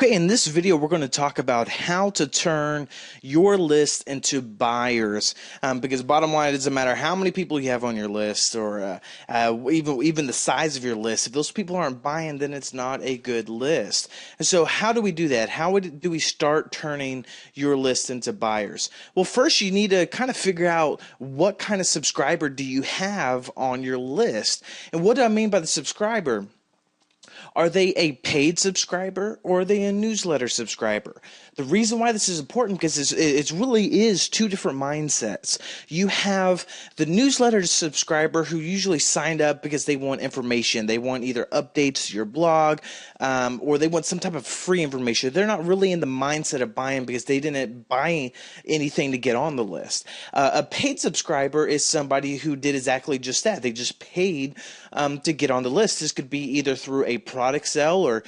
Okay, in this video, we're going to talk about how to turn your list into buyers. Because bottom line, it doesn't matter how many people you have on your list, or even the size of your list. If those people aren't buying, then it's not a good list. And so, how do we do that? Do we start turning your list into buyers? Well, first, you need to kind of figure out what kind of subscriber do you have on your list. And what do I mean by the subscriber? Are they a paid subscriber or are they a newsletter subscriber? The reason why this is important because it really is two different mindsets. You have the newsletter subscriber who usually signed up because they want information. They want either updates to your blog or they want some type of free information. They're not really in the mindset of buying because they didn't buy anything to get on the list. A paid subscriber is somebody who did exactly just that. They just paid to get on the list. This could be either through a product sale or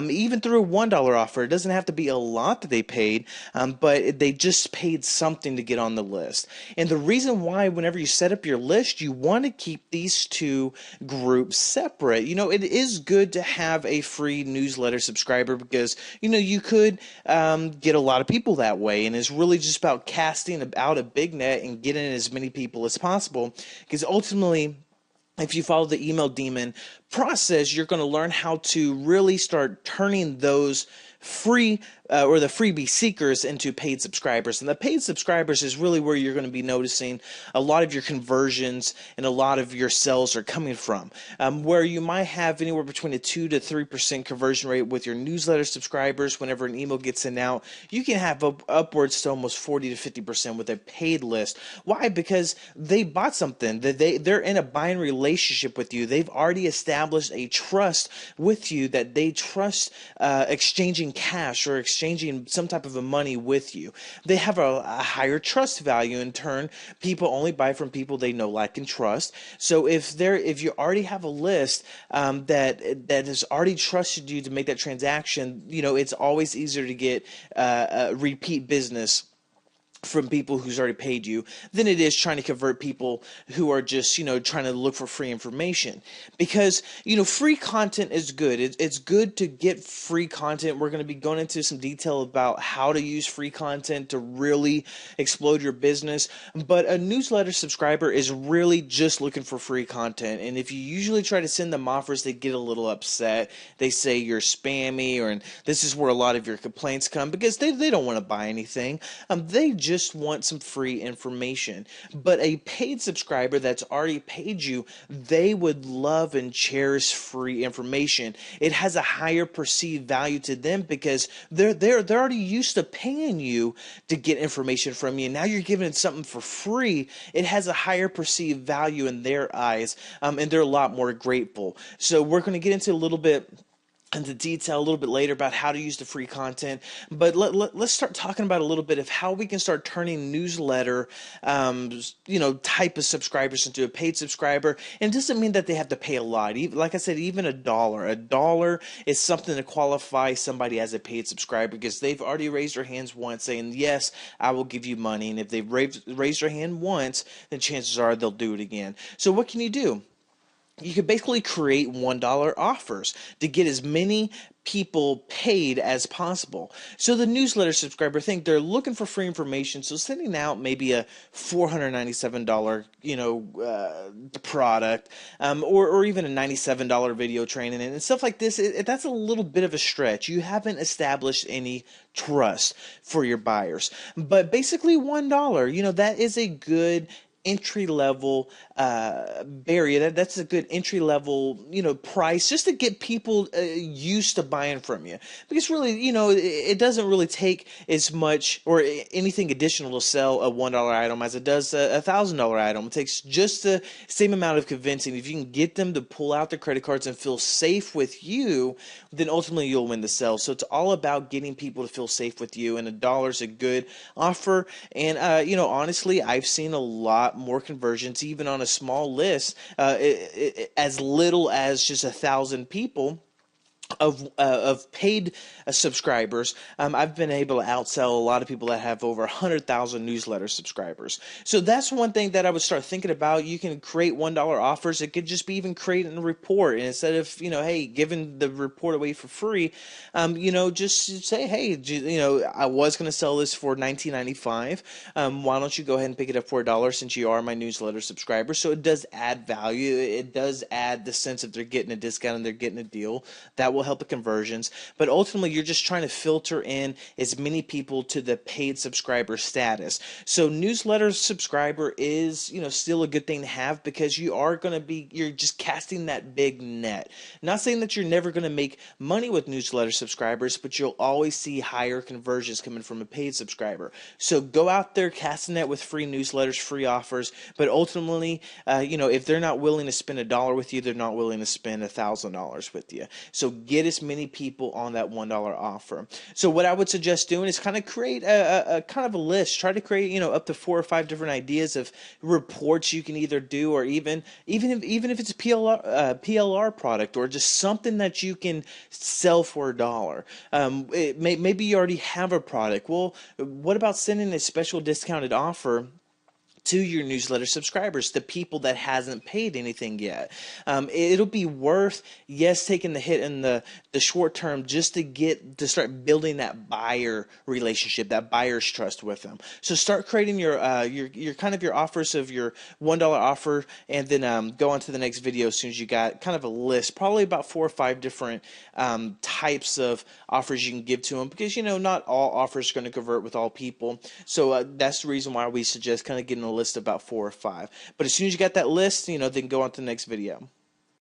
even through a $1 offer. It doesn't have to be a lot that they paid, but they just paid something to get on the list. And the reason why whenever you set up your list, you want to keep these two groups separate. You know, it is good to have a free newsletter subscriber because, you know, you could get a lot of people that way. And it's really just about casting out a big net and getting as many people as possible, because ultimately, if you follow the email demon process, you're going to learn how to really start turning those free or the freebie seekers into paid subscribers. And the paid subscribers is really where you're going to be noticing a lot of your conversions and a lot of your sales are coming from. Where you might have anywhere between a 2 to 3% conversion rate with your newsletter subscribers whenever an email gets sent out, you can have upwards to almost 40 to 50% with a paid list. Why? Because they bought something. They're in a buying relationship with you. They've already established a trust with you that they trust exchanging cash or exchanging some type of a money with you. They have a higher trust value. In turn, people only buy from people they know, like, and trust. So if you already have a list that has already trusted you to make that transaction, you know, it's always easier to get repeat business from people who's already paid you than it is trying to convert people who are just, you know, trying to look for free information. Because, you know, free content is good. It's good to get free content. We're going to be going into some detail about how to use free content to really explode your business. But a newsletter subscriber is really just looking for free content. And if you usually try to send them offers, they get a little upset. They say you're spammy, and this is where a lot of your complaints come because they don't want to buy anything. They just want some free information. But a paid subscriber that's already paid you, they would love and cherish free information. It has a higher perceived value to them because they're already used to paying you to get information from you. Now you're giving it something for free. It has a higher perceived value in their eyes, and they're a lot more grateful. So we're going to get into a little bit into detail a little bit later about how to use the free content, but let's start talking about a little bit of how we can start turning newsletter type of subscribers into a paid subscriber. And it doesn't mean that they have to pay a lot. Like I said, even $1 is something to qualify somebody as a paid subscriber because they've already raised their hands once saying, yes, I will give you money. And if they've raised their hand once, then chances are they'll do it again. So what can you do? You could basically create $1 offers to get as many people paid as possible. So the newsletter subscriber think they're looking for free information, so sending out maybe a $497 product or even a $97 video training and stuff like this, that's a little bit of a stretch. You haven't established any trust for your buyers. But basically $1, that is a good entry-level barrier. That's a good entry-level price just to get people used to buying from you, because really it doesn't really take as much or anything additional to sell a $1 item as it does a $1,000 item. It takes just the same amount of convincing. If you can get them to pull out their credit cards and feel safe with you, then ultimately you'll win the sale. So it's all about getting people to feel safe with you, and $1 is a good offer. And honestly, I've seen a lot more conversions even on a small list, as little as just 1,000 people of paid subscribers, I've been able to outsell a lot of people that have over 100,000 newsletter subscribers. So that's one thing that I would start thinking about. You can create $1 offers. It could just be even creating a report, and instead of hey, giving the report away for free, just say, hey, I was going to sell this for $19.95. Why don't you go ahead and pick it up for $1 since you are my newsletter subscriber? So it does add value. It does add the sense that they're getting a discount and they're getting a deal. That will help the conversions, but ultimately you're just trying to filter in as many people to the paid subscriber status. So newsletter subscriber is still a good thing to have, because you're just casting that big net. Not saying that you're never going to make money with newsletter subscribers, but you'll always see higher conversions coming from a paid subscriber. So go out there, cast a net with free newsletters, free offers, but ultimately if they're not willing to spend $1 with you, they're not willing to spend $1,000 with you. So get as many people on that $1 offer. So what I would suggest doing is kind of create a kind of a list. Try to create up to 4 or 5 different ideas of reports you can either do, or even if it's a PLR product, or just something that you can sell for $1. Maybe you already have a product. Well, what about sending a special discounted offer to your newsletter subscribers, the people that hasn't paid anything yet? It'll be worth, yes, taking the hit in the short term, just to start building that buyer relationship, that buyer's trust with them. So start creating your kind of your offers of your $1 offer, and then go on to the next video as soon as you got kind of a list, probably about 4 or 5 different types of offers you can give to them, because not all offers are going to convert with all people. So that's the reason why we suggest kind of getting a list of about 4 or 5. But as soon as you got that list, then go on to the next video.